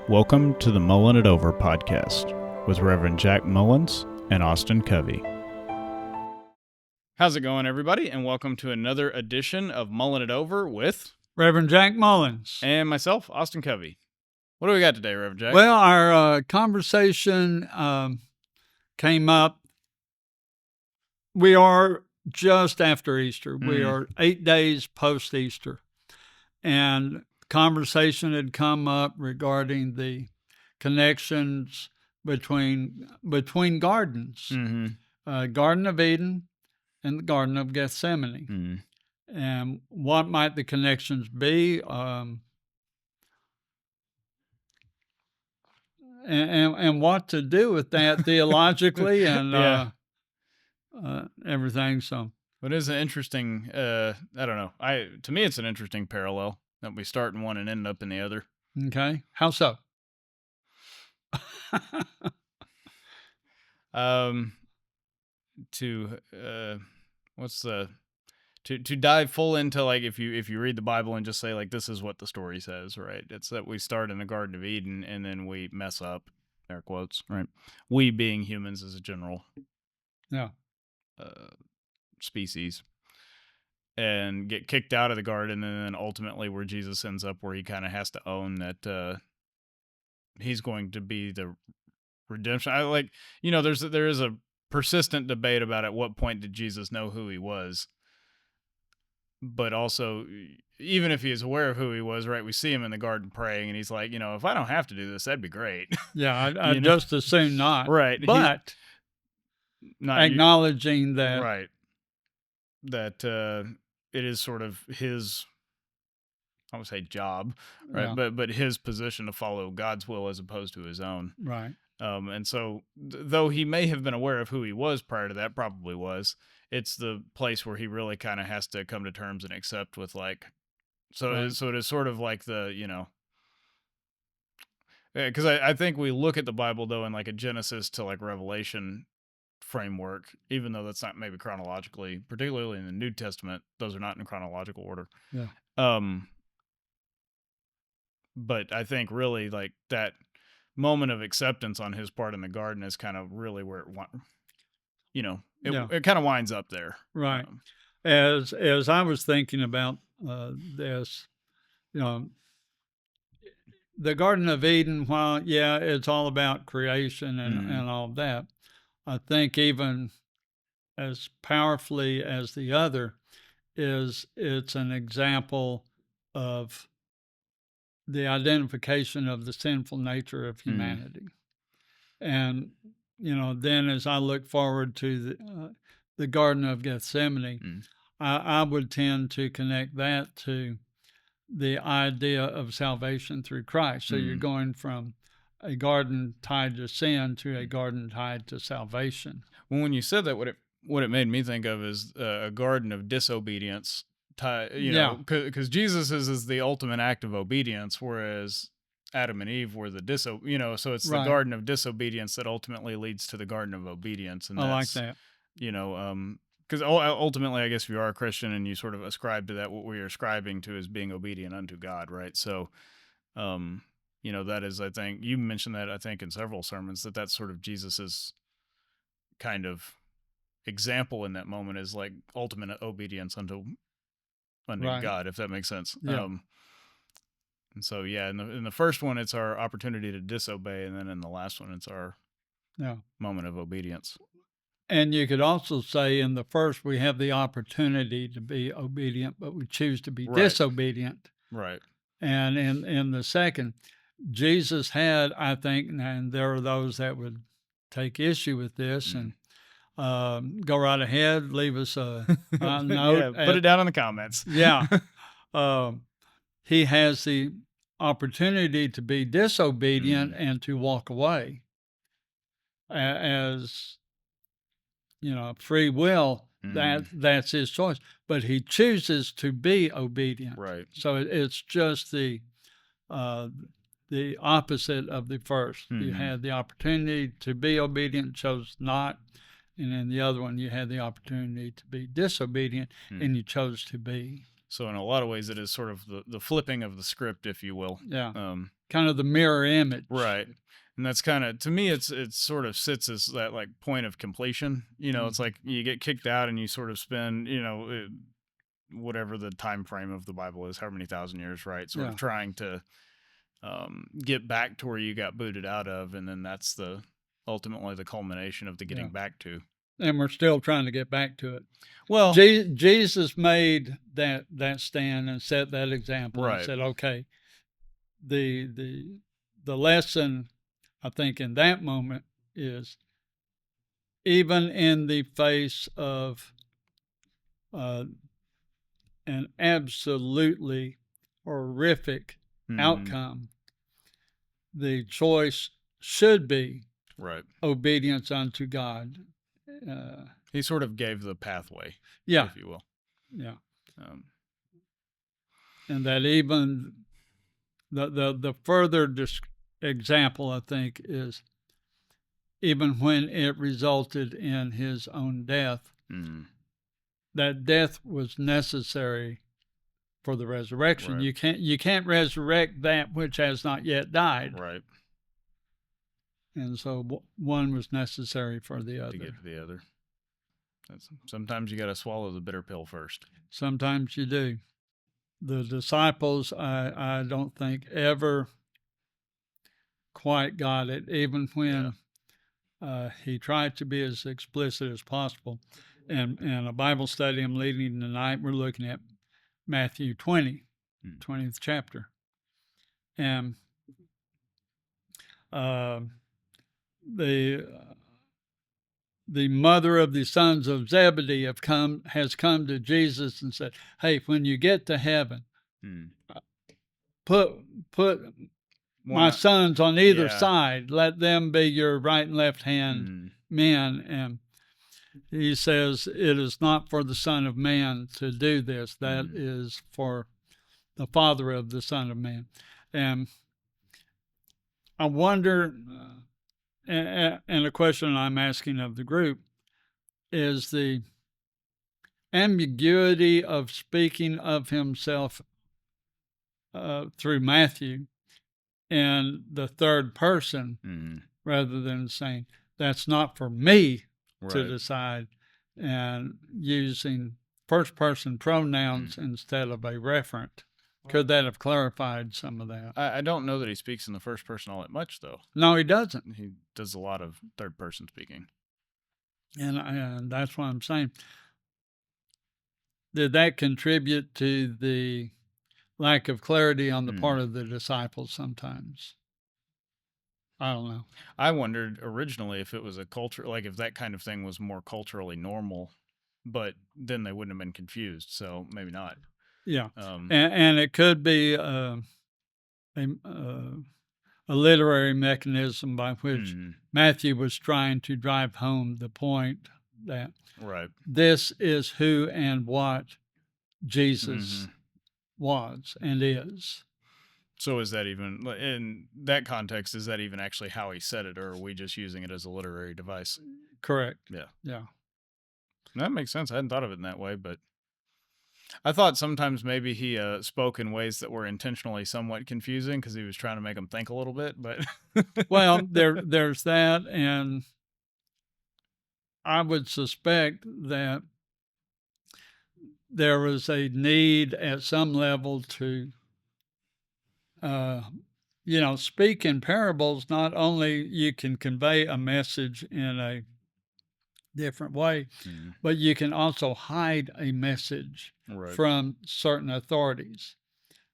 Welcome to the Mullin It Over podcast with Reverend Jack Mullins and Austin Covey. How's it going, everybody? And welcome to another edition of Mullin It Over with Reverend Jack Mullins. And myself, Austin Covey. What do we got today, Reverend Jack? Well, our conversation came up. We are just after Easter. We are 8 days post-Easter. And conversation had come up regarding the connections between gardens, Garden of Eden and the Garden of Gethsemane. And what might the connections be? And what to do with that theologically and everything. So, it is an interesting. I don't know. To me, it's an interesting parallel that we start in one and end up in the other. Okay, how so? To dive full into, like, if you read the Bible and just say, like, this is what the story says, right? It's that we start in the Garden of Eden and then we mess up, air quotes, right? We being humans as a general species, and get kicked out of the garden, and then ultimately where Jesus ends up, where he kind of has to own that he's going to be the redemption. There is a persistent debate about at what point did Jesus know who he was. But also, even if he is aware of who he was, right, we see him in the garden praying, and he's like, if I don't have to do this, that'd be great. Yeah, I'd just as soon not. Right. But acknowledging that. Right. That it is sort of his, I would say, job, right? Yeah. But his position to follow God's will as opposed to his own. Right. And so, though he may have been aware of who he was prior to that, probably was, it's the place where he really kind of has to come to terms and accept with, like, so Right. so it is sort of like the, because I think we look at the Bible, though, in like a Genesis to like Revelation framework, even though that's not maybe chronologically, particularly in the New Testament, those are not in chronological order. Yeah. But I think really, like, that moment of acceptance on his part in the garden is kind of really where it kind of winds up there. Right. As I was thinking about this, the Garden of Eden, while it's all about creation and all that, I think even as powerfully as the other it's an example of the identification of the sinful nature of humanity. And, then as I look forward to the Garden of Gethsemane, I would tend to connect that to the idea of salvation through Christ. So you're going from a garden tied to sin to a garden tied to salvation. Well, when you said that, what it made me think of is a garden of disobedience. Because Jesus is the ultimate act of obedience, whereas Adam and Eve were the so it's the garden of disobedience that ultimately leads to the garden of obedience. And I like that. Because ultimately, I guess if you are a Christian and you sort of ascribe to that, what we're ascribing to is being obedient unto God, right? So, that is, I think, you mentioned that, I think, in several sermons, that's sort of Jesus's kind of example in that moment is like ultimate obedience unto right. God, if that makes sense. Yeah. And so, in the first one, it's our opportunity to disobey, and then in the last one, it's our moment of obedience. And you could also say in the first, we have the opportunity to be obedient, but we choose to be disobedient. Right. And in the second, Jesus had, I think, and there are those that would take issue with this and go right ahead, leave us a note. Put it down in the comments. He has the opportunity to be disobedient and to walk away as free will. That's his choice, but he chooses to be obedient. Right. So it's just the opposite of the first. You had the opportunity to be obedient, chose not. And in the other one, you had the opportunity to be disobedient, and you chose to be. So in a lot of ways, it is sort of the flipping of the script, if you will. Yeah. kind of the mirror image. Right. And that's kind of, to me, it sort of sits as that like point of completion. It's Mhm. like you get kicked out and you sort of spend, whatever the time frame of the Bible is, however many thousand years, right? Sort of Yeah, trying to get back to where you got booted out of, and then that's the ultimately the culmination of the yeah. getting back to. And we're still trying to get back to it. Well, Jesus made that stand and set that example and right. said, okay, the the the lesson I think in that moment is even in the face of uh, an absolutely horrific Hmm. outcome, the choice should be Right. obedience unto God. Uh, He sort of gave the pathway, yeah, if you will. yeah, Um, and that even the further example I think is even when it resulted in his own death, mm, that death was necessary for the resurrection. right. You can't resurrect that which has not yet died, Right. and so one was necessary for the To get other. to the other. Sometimes you got to swallow the bitter pill first. Sometimes you do. The disciples, I don't think ever quite got it, even Yeah. when he tried to be as explicit as possible. And in a Bible study I'm leading tonight, we're looking at Matthew 20, Mm. 20th chapter. And uh, the the mother of the sons of Zebedee has come to Jesus and said, "Hey, when you get to heaven, Mm. put put my One, sons on either yeah. side. Let them be your right and left hand Mm. men." And he says, "It is not for the Son of Man to do this. That Mm. is for the Father of the Son of Man." And I wonder, and a question I'm asking of the group is the ambiguity of speaking of himself through Matthew in the third person Mm. rather than saying, "That's not for me to Right. decide," and using first person Mm. pronouns instead of a referent. Could that have clarified some of that? I don't know that he speaks in the first person all that much, though. No, he doesn't. He does a lot of third person speaking. And that's what I'm saying. Did that contribute to the lack of clarity on the Mm. part of the disciples sometimes? I don't know. I wondered originally if it was a culture, like if that kind of thing was more culturally normal, but then they wouldn't have been confused. So maybe not. Yeah. Um, And it could be a, uh, a literary mechanism by which mm. Matthew was trying to drive home the point that Right. this is who and what Hmm. Jesus was and is. So is that even in that context? Is that even actually how he said it, or are we just using it as a literary device? Correct. Yeah, Yeah. that makes sense. I hadn't thought of it in that way, but I thought sometimes maybe he spoke in ways that were intentionally somewhat confusing because he was trying to make them think a little bit. But Well, there's that, and I would suspect that there was a need at some level to, uh, speak in parables. Not only you can convey a message in a different way, mm, but you can also hide a message right, from certain authorities.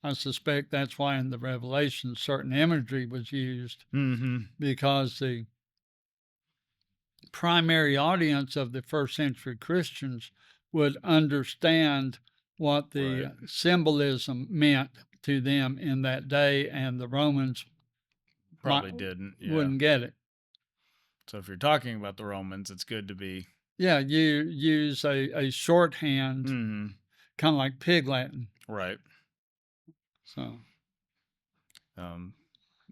I suspect that's why in the Revelation certain imagery was used mm-hmm, because the primary audience of the first century Christians would understand what right, the symbolism meant to them in that day, and the Romans might, probably didn't. Yeah. wouldn't get it. So if you're talking about the Romans, it's good to be. Yeah, you use a shorthand, Mm-hmm, kind of like Pig Latin. right. So, Um,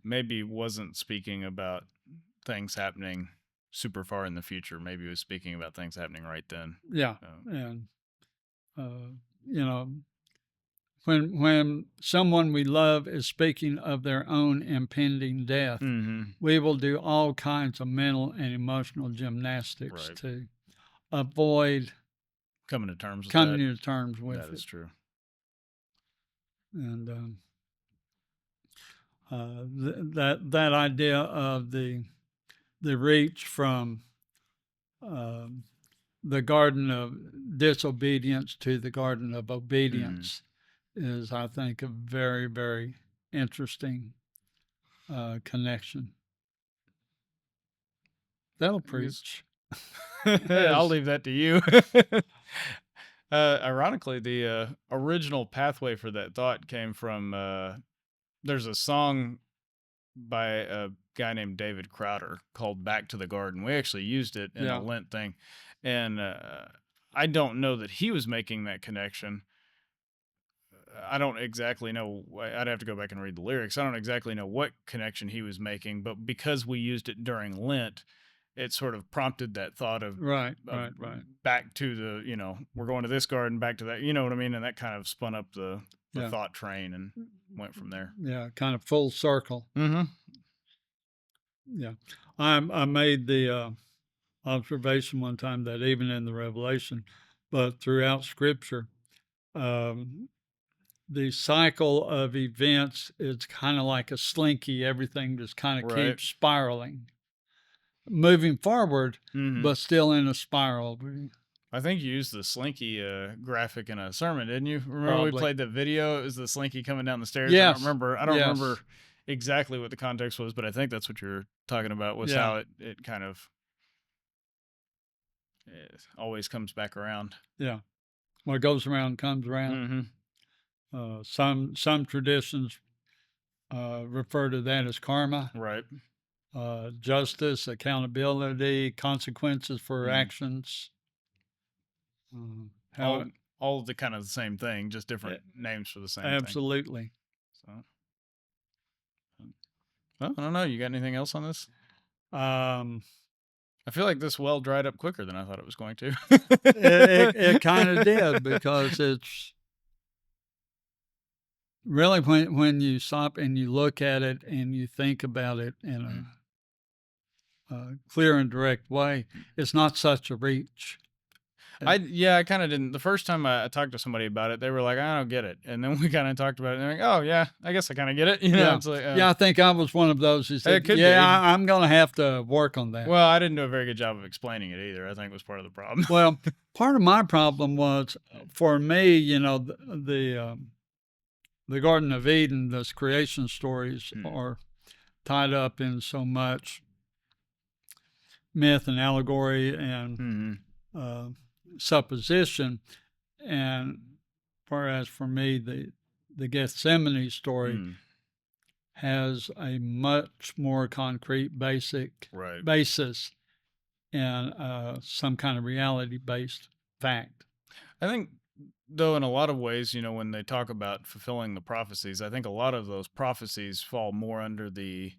maybe wasn't speaking about things happening super far in the future. Maybe he was speaking about things happening right then. yeah. Um, And, uh, you know, when someone we love is speaking of their own impending death, Mhm. we will do all kinds of mental and emotional gymnastics Right. to avoid Coming to terms with coming that. to terms That with it. is true. And that idea of the reach from um, the garden of disobedience to the garden of Mhm. obedience is, I think, a very, very interesting connection. That'll I guess preach. I'll Yes. leave that to you. Ironically, the original pathway for that thought came from there's a song by a guy named David Crowder called Back to the Garden. We actually used it in a Yeah. Lent thing. And I don't know that he was making that connection. I don't exactly know. I'd have to go back and read the lyrics. I don't exactly know what connection he was making, but because we used it during Lent, it sort of prompted that thought Right. of Right. Right. back to the, we're going to this garden, back to that, you know what I mean? And that kind of spun up the Yeah. thought train and went from there. Yeah. Kind of full circle. Mm-hmm. Yeah. I made the observation one time that even in the Revelation, but throughout Scripture, um, the cycle of events is kind of like a slinky. Everything just kind of Right. keeps spiraling, moving forward, Mm-hmm. but still in a spiral. I think you used the Slinky graphic in a sermon, didn't you? Remember we Probably. played that video? It was the Slinky coming down the stairs. I don't Yes. remember. I don't remember Yes. exactly what the context was, but I think that's what you're talking about. Was Yeah. how it kind of always comes back around. Yeah. What goes around comes around. Mm-hmm. Some traditions refer to that as karma, Right. justice, accountability, consequences for Mm. actions. Uh, how All of the kind of the same thing, just different a- names for the same thing. absolutely. So, well, I don't know. You got anything else on this? Um, I feel like this well dried up quicker than I thought it was going to. it kind of did because it's really when you stop and you look at it and you think about it in a clear and direct way, it's not such a reach. I kind of didn't. The first time I talked to somebody about it, they were like, "I don't get it," and then we kind of talked about it, and they're like, "Oh yeah, I guess I kind of get it." Yeah. It's like, Yeah, I think I was one of those who said, it could "Yeah, be. I'm gonna have to work on that." Well, I didn't do a very good job of explaining it either. I think was part of the problem. Well, part of my problem was for me, the Garden of Eden, those creation stories are tied up in so much myth and allegory and Mm-hmm. supposition, and whereas for me, the Gethsemane story has a much more concrete, basic Right. basis and some kind of reality-based fact. I think, though, in a lot of ways, when they talk about fulfilling the prophecies, I think a lot of those prophecies fall more under the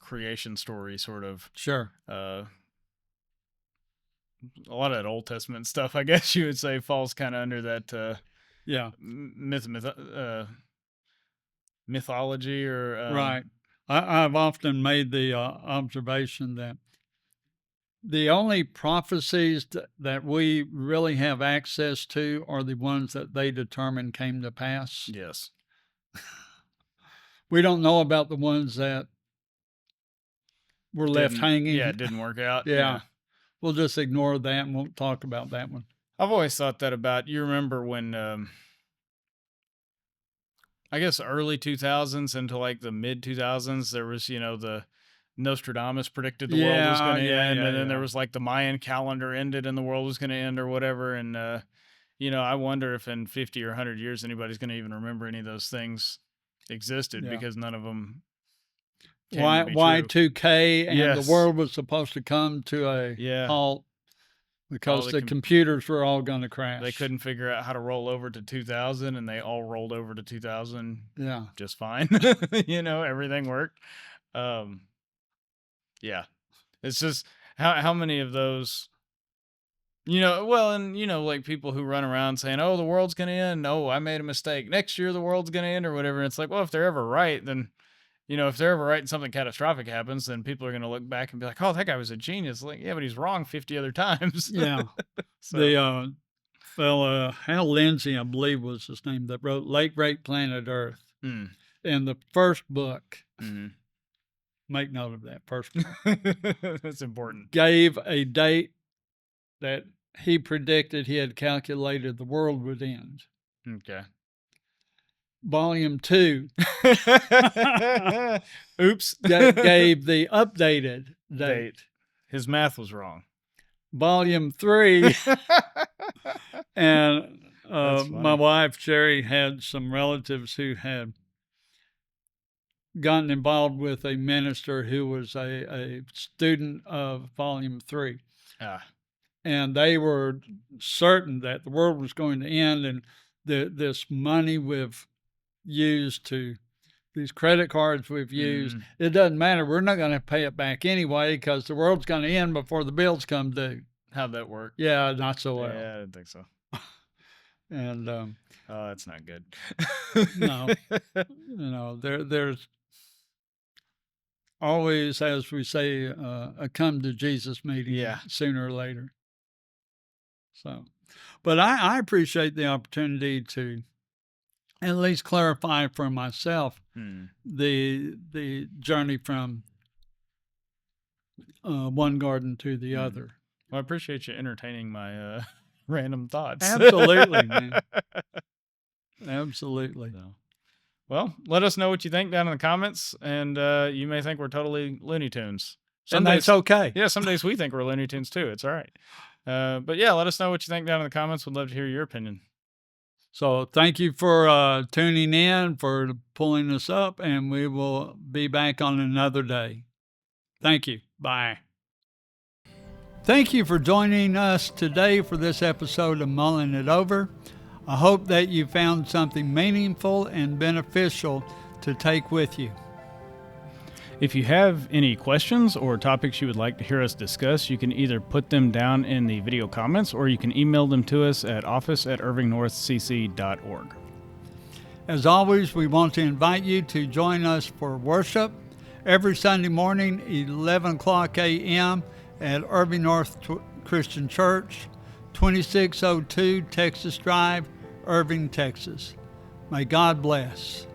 creation story sort of. Sure. A lot of that Old Testament stuff, I guess you would say, falls kind of under that. Yeah. Mythology or Right. I've often made the observation that the only prophecies that we really have access to are the ones that they determine came to pass. Yes. We don't know about the ones that were left hanging. Yeah, it didn't work out. Yeah. We'll just ignore that and won't talk about that one. I've always thought that about, you remember when, I guess early 2000s into like the mid 2000s, there was, the Nostradamus predicted the world was going to end. And then there was like the Mayan calendar ended and the world was going to end or whatever. And, I wonder if in 50 or 100 years, anybody's going to even remember any of those things existed because none of them. Y2K and the world was supposed to come to a halt because the computers were all going to crash. They couldn't figure out how to roll over to 2000 and they all rolled over to 2000 just fine. Everything worked. Yeah. It's just how many of those Well, and like people who run around saying, "Oh, the world's gonna end. Oh, I made a mistake. Next year the world's gonna end," or whatever. And it's like, well, if they're ever right, then if they're ever right and something catastrophic happens, then people are gonna look back and be like, "Oh, that guy was a genius." Like, yeah, but he's wrong 50 other times. Yeah. So, The fella, Hal Lindsey, I believe was his name, that wrote Late Great Planet Earth. mm, In the first book, mm. make note of that, first book, That's important. gave a date that he predicted he had calculated the world would end. Okay. Volume 2 Oops. gave the updated date. His math was wrong. Volume 3, and That's my funny. wife, Sherry, had some relatives who had gotten involved with a minister who was a student of Volume 3. Ah. And they were certain that the world was going to end, and this money we've used to, these credit cards we've used, it doesn't matter. We're not going to pay it back anyway because the world's going to end before the bills come due. How'd that work? Yeah, not so well. Yeah, I didn't think so. And oh, that's not good. No, there's always, as we say, a come to Jesus meeting sooner or later. So, but I appreciate the opportunity to at least clarify for myself the journey from one garden to the other. Well, I appreciate you entertaining my random thoughts. Absolutely, man. Absolutely. So, well, let us know what you think down in the comments, and you may think we're totally Looney Tunes. And that's okay. Yeah, some days we think we're Looney Tunes too. It's all right. But yeah, let us know what you think down in the comments. We'd love to hear your opinion. So thank you for tuning in, for pulling us up, and we will be back on another day. Thank you. Bye. Thank you for joining us today for this episode of Mulling It Over. I hope that you found something meaningful and beneficial to take with you. If you have any questions or topics you would like to hear us discuss, you can either put them down in the video comments or you can email them to us at office@irvingnorthcc.org. As always, we want to invite you to join us for worship every Sunday morning, 11 o'clock a.m. at Irving North Christian Church, 2602 Texas Drive, Irving, Texas. May God bless.